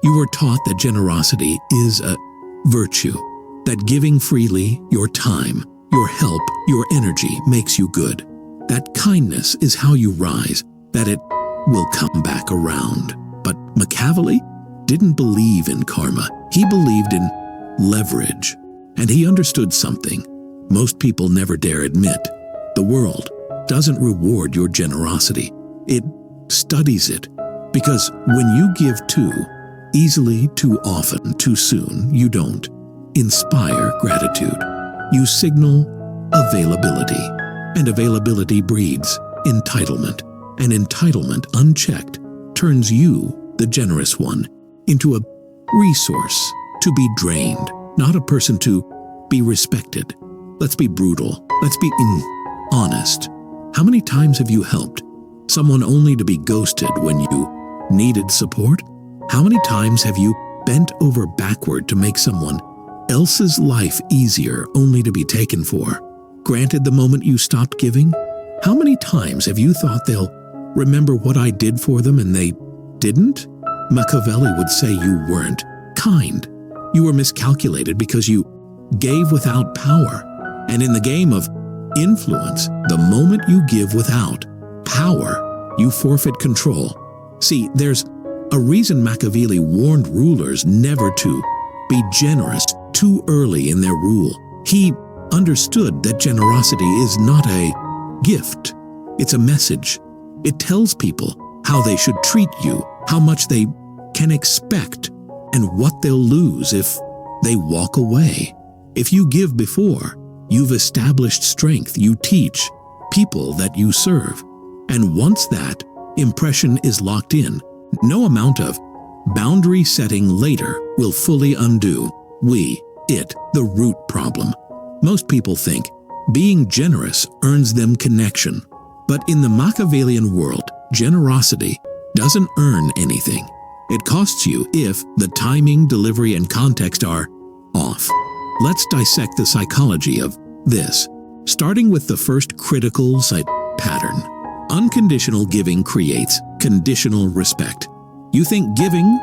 You were taught that generosity is a virtue, that giving freely your time, your help, your energy makes you good, that kindness is how you rise, that it will come back around. But Machiavelli didn't believe in karma. He believed in leverage, and he understood something most people never dare admit. The world doesn't reward your generosity. It studies it, because when you give too easily, too often, too soon, you don't inspire gratitude. You signal availability, and availability breeds entitlement, and entitlement unchecked turns you, the generous one, into a resource to be drained, not a person to be respected. Let's be brutal. Let's be honest. How many times have you helped someone only to be ghosted when you needed support? How many times have you bent over backward to make someone else's life easier only to be taken for granted the moment you stopped giving? How many times have you thought they'll remember what I did for them and they didn't? Machiavelli would say you weren't kind. You were miscalculated because you gave without power. And in the game of influence, the moment you give without power, you forfeit control. See, there's a reason Machiavelli warned rulers never to be generous too early in their rule. He understood that generosity is not a gift, it's a message. It tells people how they should treat you, how much they can expect, and what they'll lose if they walk away. If you give before, you've established strength. You teach people that you serve. And once that impression is locked in, no amount of boundary setting later will fully undo the root problem. Most people think being generous earns them connection. But in the Machiavellian world, generosity doesn't earn anything. It costs you if the timing, delivery, and context are off. Let's dissect the psychology of this, starting with the first critical pattern. Unconditional giving creates conditional respect. You think giving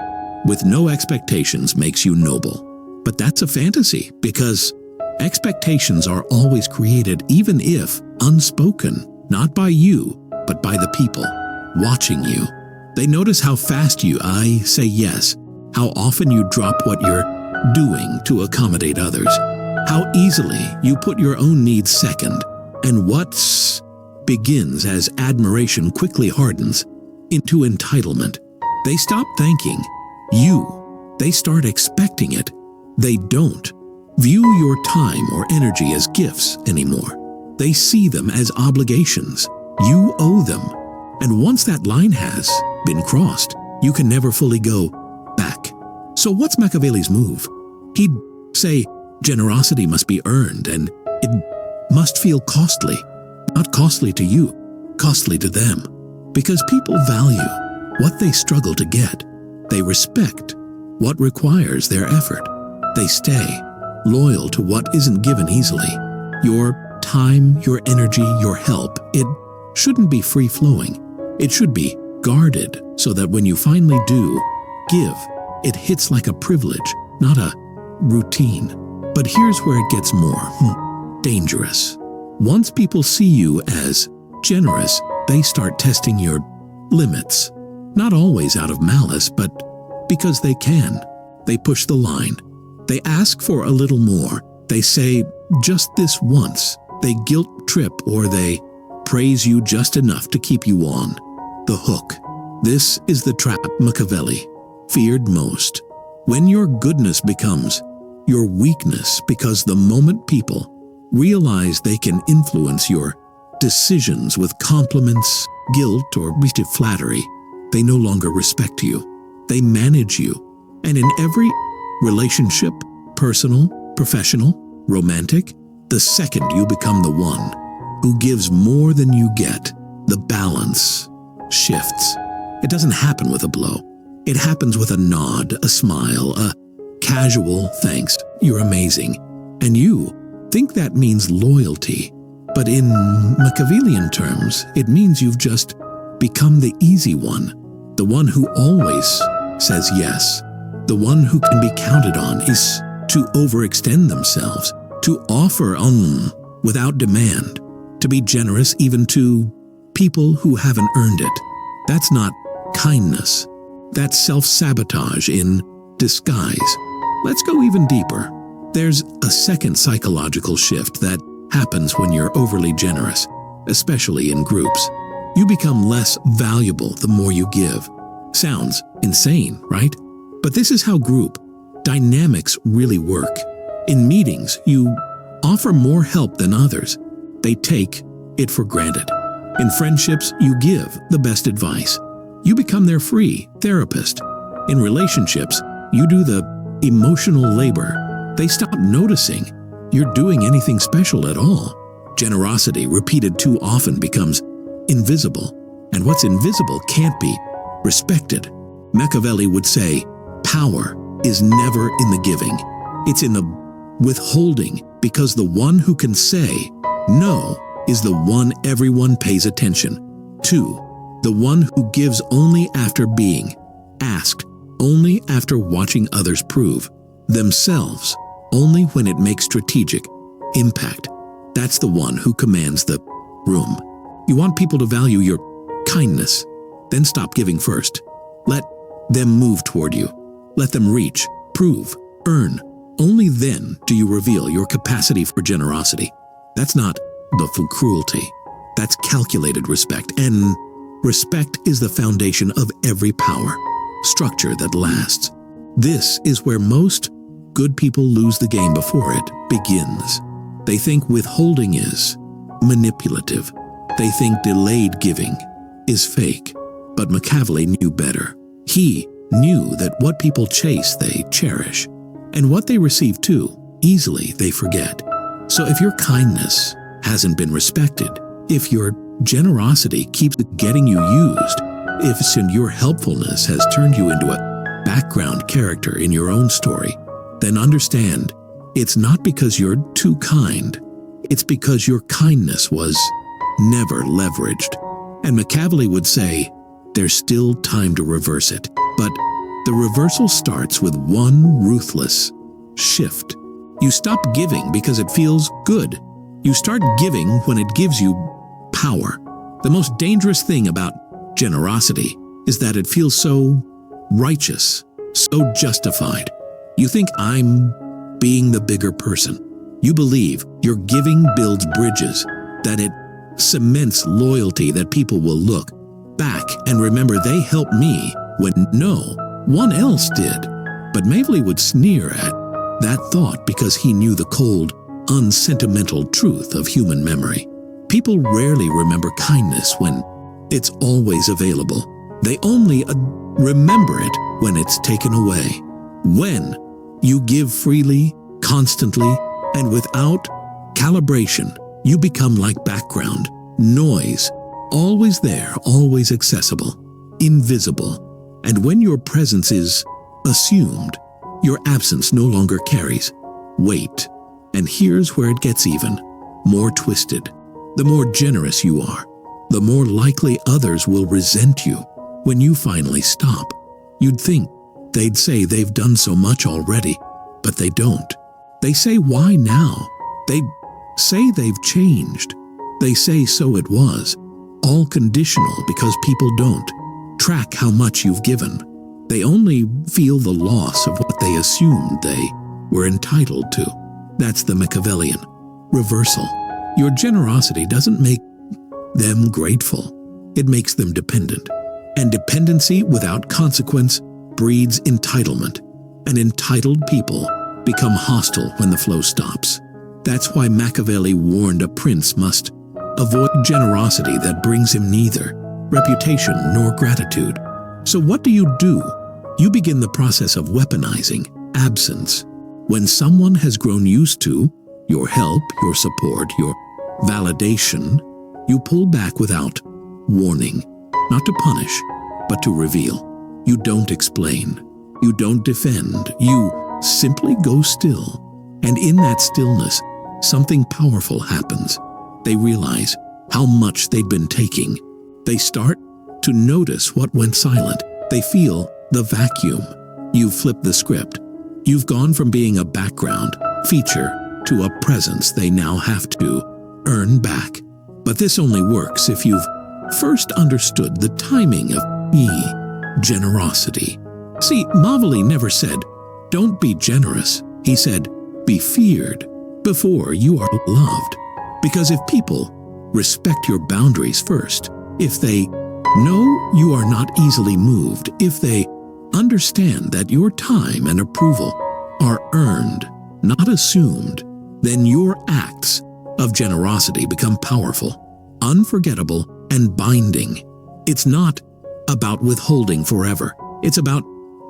with no expectations makes you noble. But that's a fantasy, because expectations are always created, even if unspoken, not by you, but by the people watching you. They notice how fast you say yes, how often you drop what you're doing to accommodate others, how easily you put your own needs second, and what begins as admiration quickly hardens into entitlement. They stop thanking you. They start expecting it. They don't view your time or energy as gifts anymore. They see them as obligations. You owe them. And once that line has been crossed, you can never fully go back. So what's Machiavelli's move? He'd say generosity must be earned, and it must feel costly. Not costly to you, costly to them. Because people value what they struggle to get. They respect what requires their effort. They stay loyal to what isn't given easily. Your time, your energy, your help, it shouldn't be free-flowing. It should be guarded so that when you finally do give, it hits like a privilege, not a routine. But here's where it gets more dangerous. Once people see you as generous, they start testing your limits. Not always out of malice, but because they can. They push the line. They ask for a little more. They say just this once. They guilt trip, or they praise you just enough to keep you on the hook. This is the trap Machiavelli feared most. When your goodness becomes your weakness, because the moment people realize they can influence your decisions with compliments, guilt, or flattery, they no longer respect you. They manage you. And in every relationship, personal, professional, romantic, the second you become the one who gives more than you get, the balance shifts. It doesn't happen with a blow. It happens with a nod, a smile, a casual thanks, you're amazing. And you think that means loyalty. But in Machiavellian terms, it means you've just become the easy one, the one who always says yes. The one who can be counted on is to overextend themselves, to offer without demand, to be generous even to people who haven't earned it. That's not kindness. That's self-sabotage in disguise. Let's go even deeper. There's a second psychological shift that happens when you're overly generous, especially in groups. You become less valuable the more you give. Sounds insane, right? But this is how group dynamics really work. In meetings, you offer more help than others. They take it for granted. In friendships, you give the best advice. You become their free therapist. In relationships, you do the emotional labor. They stop noticing you're doing anything special at all. Generosity repeated too often becomes invisible, and what's invisible can't be respected. Machiavelli would say, power is never in the giving. It's in the withholding, because the one who can say no is the one everyone pays attention to. The one who gives only after being asked, only after watching others prove themselves, only when it makes strategic impact. That's the one who commands the room. You want people to value your kindness, then stop giving first. Let them move toward you. Let them reach, prove, earn. Only then do you reveal your capacity for generosity. That's not doubtful cruelty. That's calculated respect. And respect is the foundation of every power structure that lasts. This is where most good people lose the game before it begins. They think withholding is manipulative. They think delayed giving is fake. But Machiavelli knew better. He knew that what people chase, they cherish. And what they receive too, easily they forget. So if your kindness hasn't been respected, if your generosity keeps getting you used, if your helpfulness has turned you into a background character in your own story, then understand it's not because you're too kind. It's because your kindness was never leveraged. And Machiavelli would say, there's still time to reverse it. But the reversal starts with one ruthless shift. You stop giving because it feels good. You start giving when it gives you power. The most dangerous thing about generosity is that it feels so righteous, so justified. You think I'm being the bigger person. You believe your giving builds bridges, that it cements loyalty, that people will look back and remember they helped me when no one else did. But Machiavelli would sneer at that thought because he knew the cold, unsentimental truth of human memory. People rarely remember kindness when it's always available. They only remember it when it's taken away. When you give freely, constantly, and without calibration, you become like background noise, always there, always accessible, invisible. And when your presence is assumed, your absence no longer carries weight. And here's where it gets even more twisted. The more generous you are, the more likely others will resent you when you finally stop. You'd think they'd say they've done so much already, but they don't. They say, why now? They say they've changed. They say so it was. All conditional because people don't track how much you've given. They only feel the loss of what they assumed they were entitled to. That's the Machiavellian reversal. Your generosity doesn't make them grateful. It makes them dependent. And dependency without consequence breeds entitlement. And entitled people become hostile when the flow stops. That's why Machiavelli warned a prince must avoid generosity that brings him neither reputation nor gratitude. So what do? You begin the process of weaponizing absence. When someone has grown used to your help, your support, your validation, you pull back without warning, not to punish, but to reveal. You don't explain. You don't defend. You simply go still. And in that stillness, something powerful happens. They realize how much they'd been taking. They start to notice what went silent. They feel the vacuum. You've flipped the script. You've gone from being a background feature to a presence they now have to earn back. But this only works if you've first understood the timing of generosity. See, Machiavelli never said, "Don't be generous." He said, "Be feared before you are loved." Because if people respect your boundaries first, if they know you are not easily moved, if they understand that your time and approval are earned, not assumed, then your acts of generosity become powerful, unforgettable, and binding. It's not about withholding forever. It's about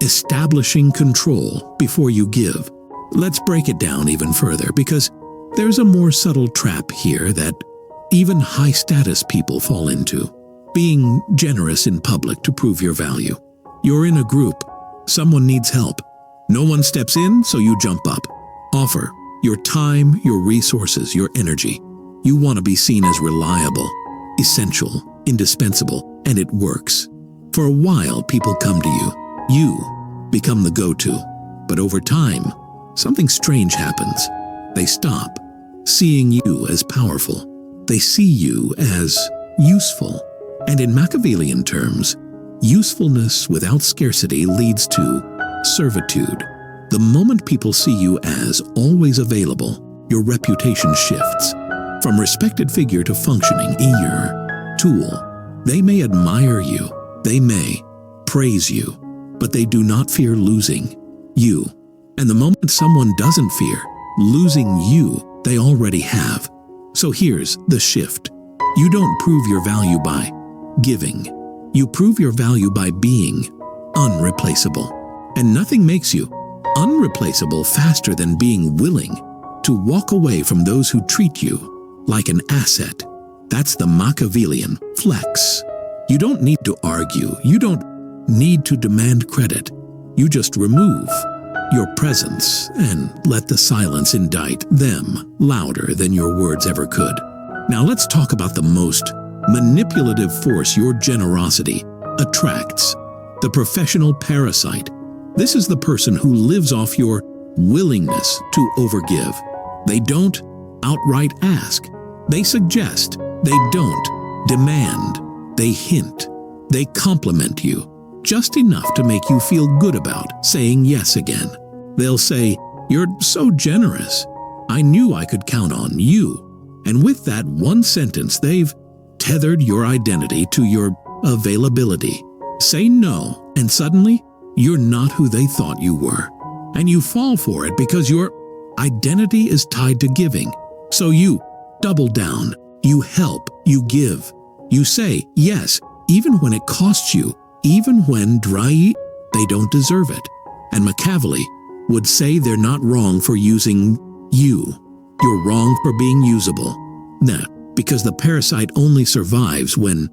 establishing control before you give. Let's break it down even further, because there's a more subtle trap here that even high-status people fall into. Being generous in public to prove your value. You're in a group. Someone needs help. No one steps in, so you jump up. Offer your time, your resources, your energy. You want to be seen as reliable, essential, indispensable, and it works. For a while, people come to you. You become the go-to. But over time, something strange happens. They stop seeing you as powerful. They see you as useful. And in Machiavellian terms, usefulness without scarcity leads to servitude. The moment people see you as always available, your reputation shifts. From respected figure to functioning ear, tool. They may admire you. They may praise you. But they do not fear losing you. And the moment someone doesn't fear losing you, they already have. So here's the shift. You don't prove your value by giving. You prove your value by being unreplaceable. And nothing makes you unreplaceable faster than being willing to walk away from those who treat you like an asset. That's the Machiavellian flex. You don't need to argue. You don't need to demand credit. You just remove your presence and let the silence indict them louder than your words ever could. Now let's talk about the most manipulative force your generosity attracts, the professional parasite. This is the person who lives off your willingness to overgive. They don't outright ask. They suggest. They don't demand. They hint. They compliment you. Just enough to make you feel good about saying yes again. They'll say, "You're so generous. I knew I could count on you." And with that one sentence, they've tethered your identity to your availability. Say no, and suddenly, you're not who they thought you were. And you fall for it because your identity is tied to giving. So you double down. You help. You give. You say yes, even when it costs you. Even when they don't deserve it. And Machiavelli would say they're not wrong for using you. You're wrong for being usable. Nah, because the parasite only survives when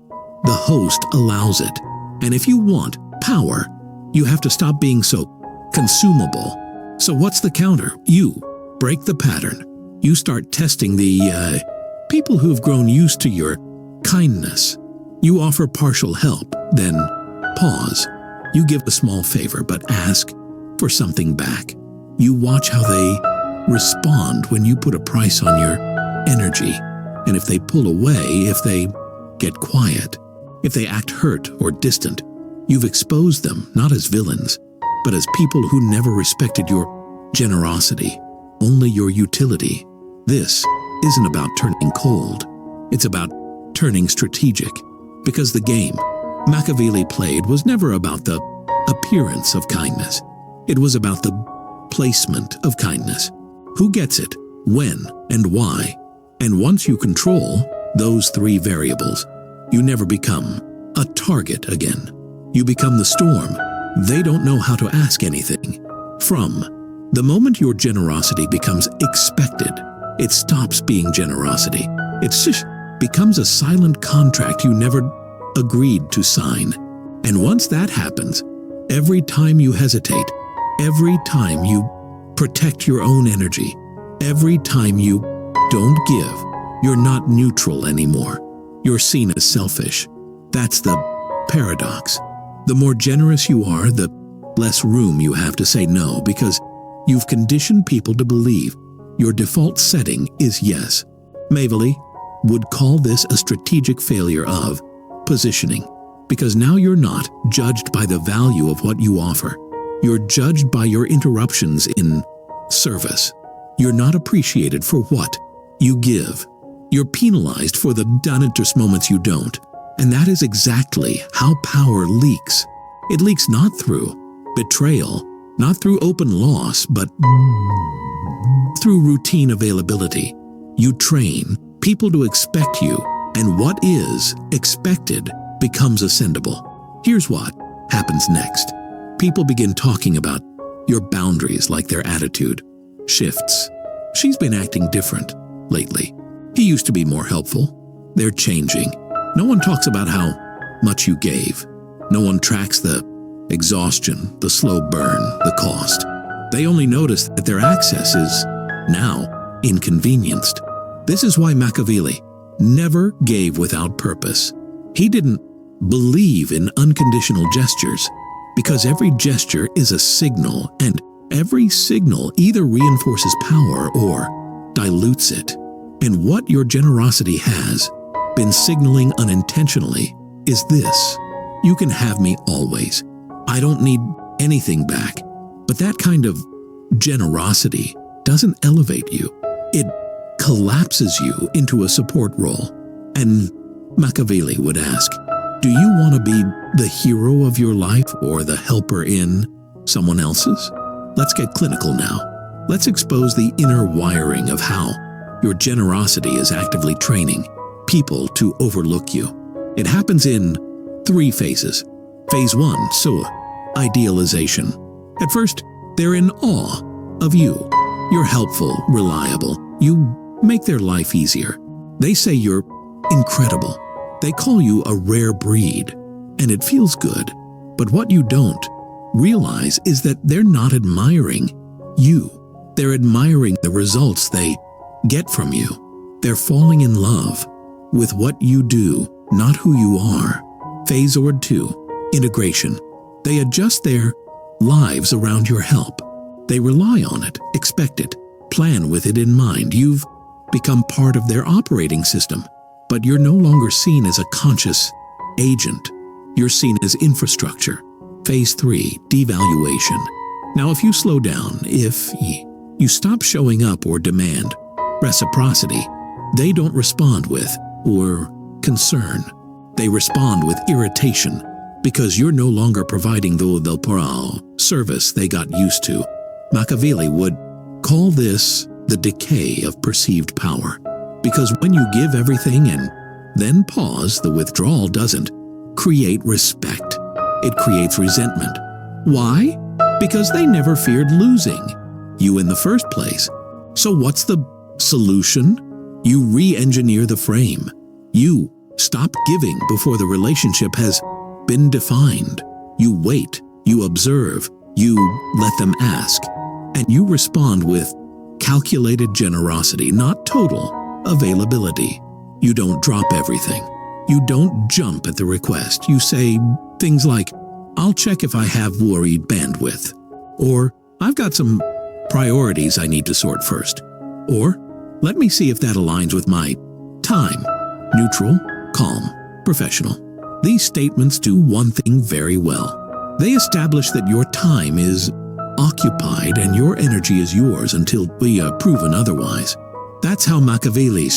the host allows it. And if you want power, you have to stop being so consumable. So what's the counter? You break the pattern. You start testing the people who've grown used to your kindness. You offer partial help, then pause. You give a small favor, but ask for something back. You watch how they respond when you put a price on your energy. And if they pull away, if they get quiet, if they act hurt or distant, you've exposed them not as villains, but as people who never respected your generosity, only your utility. This isn't about turning cold. It's about turning strategic. Because the game Machiavelli played was never about the appearance of kindness. It was about the placement of kindness. Who gets it, when, and why? And once you control those three variables, you never become a target again. You become the storm. They don't know how to ask anything from. The moment your generosity becomes expected, it stops being generosity. It just becomes a silent contract you never agreed to sign. And once that happens, every time you hesitate, every time you protect your own energy, every time you don't give, you're not neutral anymore. You're seen as selfish. That's the paradox. The more generous you are, the less room you have to say no, because you've conditioned people to believe your default setting is yes. Machiavelli would call this a strategic failure of positioning, because now you're not judged by the value of what you offer. You're judged by your interruptions in service. You're not appreciated for what you give. You're penalized for the done-interest moments you don't. And that is exactly how power leaks. It leaks not through betrayal, not through open loss, but through routine availability. You train people to expect you, and what is expected becomes ascendable. Here's what happens next. People begin talking about your boundaries like their attitude shifts. She's been acting different lately. He used to be more helpful. They're changing. No one talks about how much you gave. No one tracks the exhaustion, the slow burn, the cost. They only notice that their access is now inconvenienced. This is why Machiavelli never gave without purpose. He didn't believe in unconditional gestures, because every gesture is a signal, and every signal either reinforces power or dilutes it. And what your generosity has been signaling unintentionally is this: you can have me always. I don't need anything back. But that kind of generosity doesn't elevate you. It collapses you into a support role. And Machiavelli would ask, do you want to be the hero of your life or the helper in someone else's? Let's get clinical now. Let's expose the inner wiring of how your generosity is actively training people to overlook you. It happens in 3 phases. Phase 1, so idealization. At first, they're in awe of you. You're helpful, reliable. You make their life easier. They say you're incredible. They call you a rare breed, and it feels good. But what you don't realize is that they're not admiring you. They're admiring the results they get from you. They're falling in love with what you do, not who you are. Phase 2, integration. They adjust their lives around your help. They rely on it, expect it, plan with it in mind. You've become part of their operating system, but you're no longer seen as a conscious agent. You're seen as infrastructure. Phase 3, devaluation. Now, if you slow down, if you stop showing up or demand reciprocity, they don't respond with or concern. They respond with irritation, because you're no longer providing the service they got used to. Machiavelli would call this the decay of perceived power, because when you give everything and then pause, the withdrawal doesn't create respect. It creates resentment. Why? Because they never feared losing you in the first place. So what's the solution? You re-engineer the frame. You stop giving before the relationship has been defined. You wait, you observe, you let them ask, and you respond with calculated generosity, not total availability. You don't drop everything. You don't jump at the request. You say things like, I'll check if I have worried bandwidth, or I've got some priorities I need to sort first, or let me see if that aligns with my time. Neutral, calm, professional. These statements do one thing very well. They establish that your time is occupied and your energy is yours until we are proven otherwise. That's how Machiavelli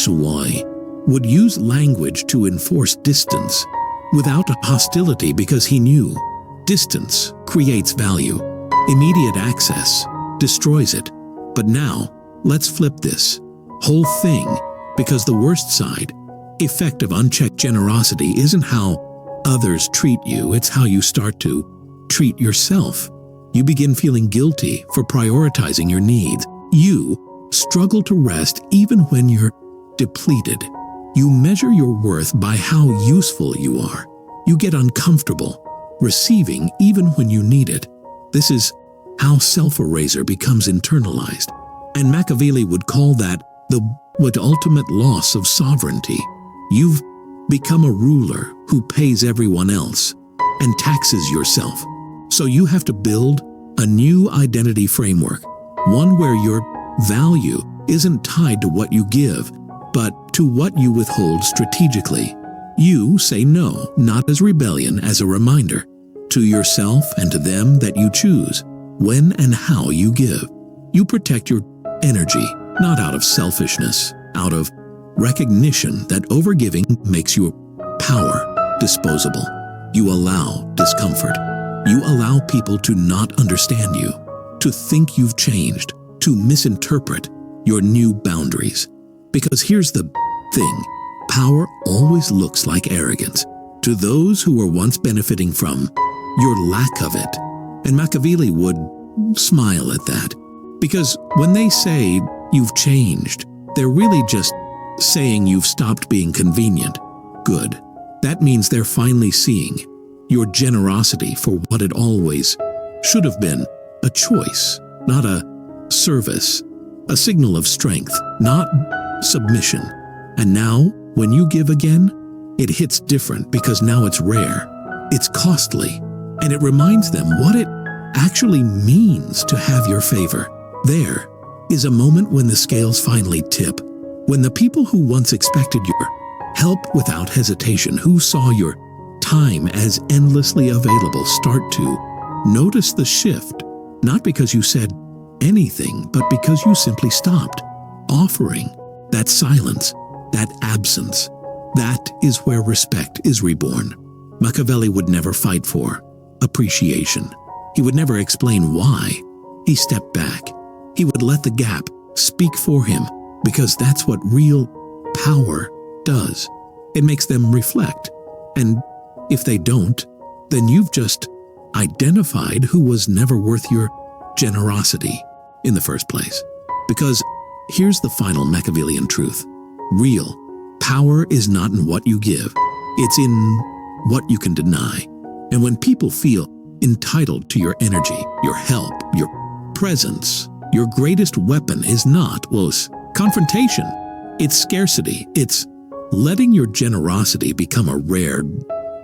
would use language to enforce distance without hostility, because he knew distance creates value. Immediate access destroys it. But now, let's flip this whole thing, because the worst side effect of unchecked generosity isn't how others treat you, it's how you start to treat yourself. You begin feeling guilty for prioritizing your needs. You struggle to rest even when you're depleted. You measure your worth by how useful you are. You get uncomfortable receiving even when you need it. This is how self-erasure becomes internalized. And Machiavelli would call that the ultimate loss of sovereignty. You've become a ruler who pays everyone else and taxes yourself. So you have to build a new identity framework, one where your value isn't tied to what you give, but to what you withhold strategically. You say no, not as rebellion, as a reminder to yourself and to them that you choose when and how you give. You protect your energy, not out of selfishness, out of recognition that overgiving makes your power disposable. You allow discomfort. You allow people to not understand you, to think you've changed, to misinterpret your new boundaries. Because here's the thing, power always looks like arrogance to those who were once benefiting from your lack of it. And Machiavelli would smile at that, because when they say you've changed, they're really just saying you've stopped being convenient. Good. That means they're finally seeing your generosity for what it always should have been, a choice, not a service, a signal of strength, not submission. And now, when you give again, it hits different because now it's rare, it's costly, and it reminds them what it actually means to have your favor. There is a moment when the scales finally tip, when the people who once expected your help without hesitation, who saw your time as endlessly available, start to notice the shift, not because you said anything, but because you simply stopped offering. That silence, that absence, that is where respect is reborn. Machiavelli would never fight for appreciation. He would never explain why. He stepped back. He would let the gap speak for him, because that's what real power does. It makes them reflect. And if they don't, then you've just identified who was never worth your generosity in the first place. Because here's the final Machiavellian truth. Real power is not in what you give. It's in what you can deny. And when people feel entitled to your energy, your help, your presence, your greatest weapon is not, it's confrontation. It's scarcity. It's letting your generosity become a rare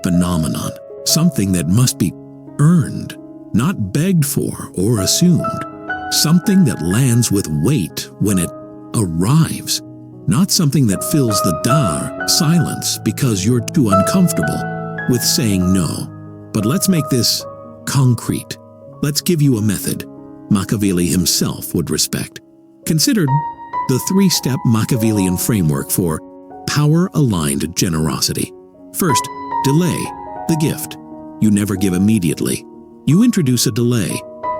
phenomenon, something that must be earned, not begged for or assumed, something that lands with weight when it arrives, not something that fills the silence because you're too uncomfortable with saying no. But let's make this concrete. Let's give you a method Machiavelli himself would respect. Consider the three-step Machiavellian framework for power-aligned generosity. First, delay the gift. You never give immediately. You introduce a delay,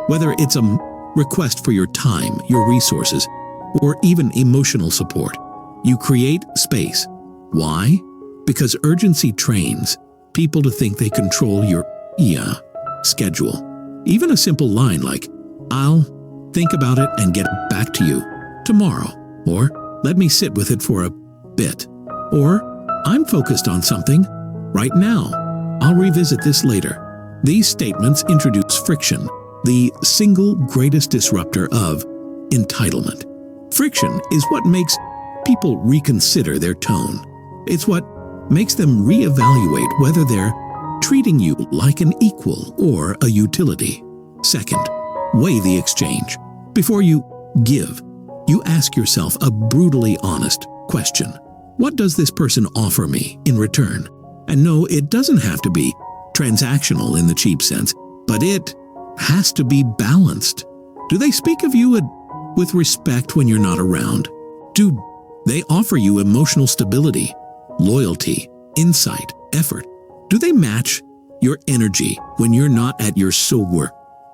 whether it's a request for your time, your resources, or even emotional support. You create space. Why? Because urgency trains people to think they control your schedule. Even a simple line like, "I'll think about it and get back to you tomorrow," or "Let me sit with it for a bit," or "I'm focused on something right now. I'll revisit this later." These statements introduce friction, the single greatest disruptor of entitlement. Friction is what makes people reconsider their tone. It's what makes them reevaluate whether they're treating you like an equal or a utility. Second, weigh the exchange. Before you give, you ask yourself a brutally honest question. What does this person offer me in return? And no, it doesn't have to be transactional in the cheap sense, but it has to be balanced. Do they speak of you with respect when you're not around? Do they offer you emotional stability, loyalty, insight, effort? Do they match your energy when you're not at your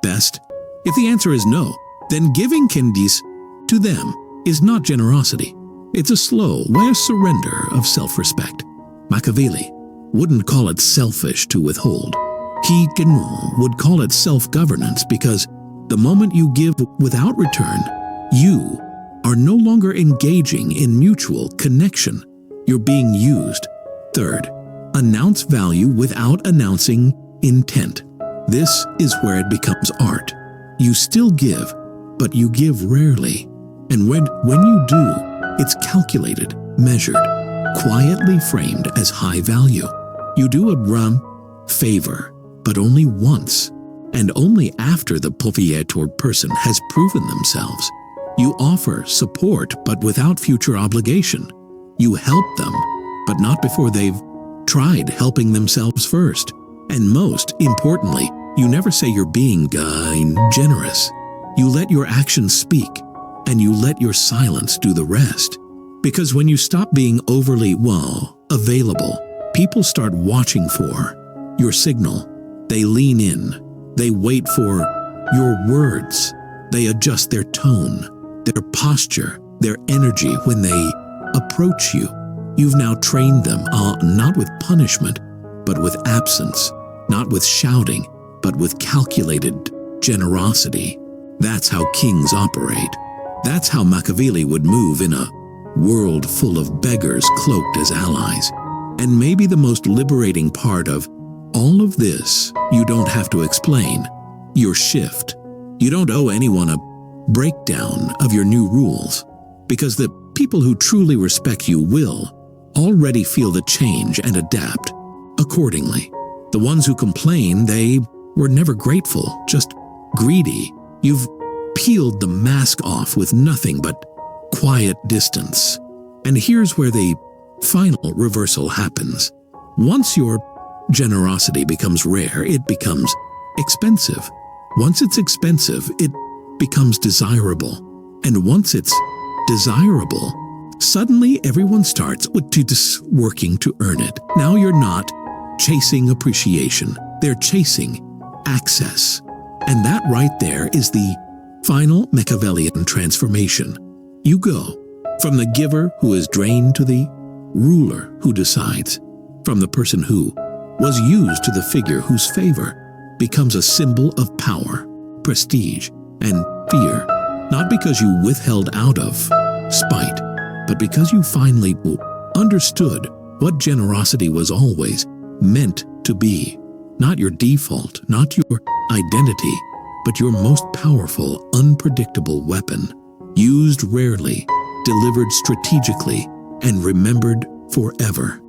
best? If the answer is no, then giving to them is not generosity. It's a slow, wise surrender of self-respect. Machiavelli wouldn't call it selfish to withhold. He would call it self-governance, because the moment you give without return, you are no longer engaging in mutual connection. You're being used. Third, announce value without announcing intent. This is where it becomes art. You still give, but you give rarely. And when you do, it's calculated, measured, quietly framed as high value. You do a favor, but only once. and only after the proprietor person has proven themselves. You offer support but without future obligation. You help them, but not before they've tried helping themselves first. And most importantly, you never say you're being generous. You let your actions speak, and you let your silence do the rest. Because when you stop being overly, available, people start watching for your signal. They lean in. They wait for your words. They adjust their tone, their posture, their energy when they approach you. You've now trained them, not with punishment, but with absence, not with shouting, but with calculated generosity. That's how kings operate. That's how Machiavelli would move in a world full of beggars cloaked as allies. And maybe the most liberating part of all of this, you don't have to explain your shift. You don't owe anyone a breakdown of your new rules, because the people who truly respect you will already feel the change and adapt accordingly. The ones who complain, they were never grateful, just greedy. You've peeled the mask off with nothing but quiet distance. And here's where the final reversal happens. Once your generosity becomes rare, it becomes expensive. Once it's expensive, it becomes desirable. And once it's desirable, suddenly everyone starts working to earn it. Now you're not chasing appreciation, they're chasing access. And that right there is the final Machiavellian transformation. You go from the giver who is drained to the ruler who decides, from the person who was used to the figure whose favor becomes a symbol of power, prestige, and fear, not because you withheld out of spite, but because you finally understood what generosity was always meant to be. Not your default, not your identity, but your most powerful, unpredictable weapon, used rarely, delivered strategically, and remembered forever.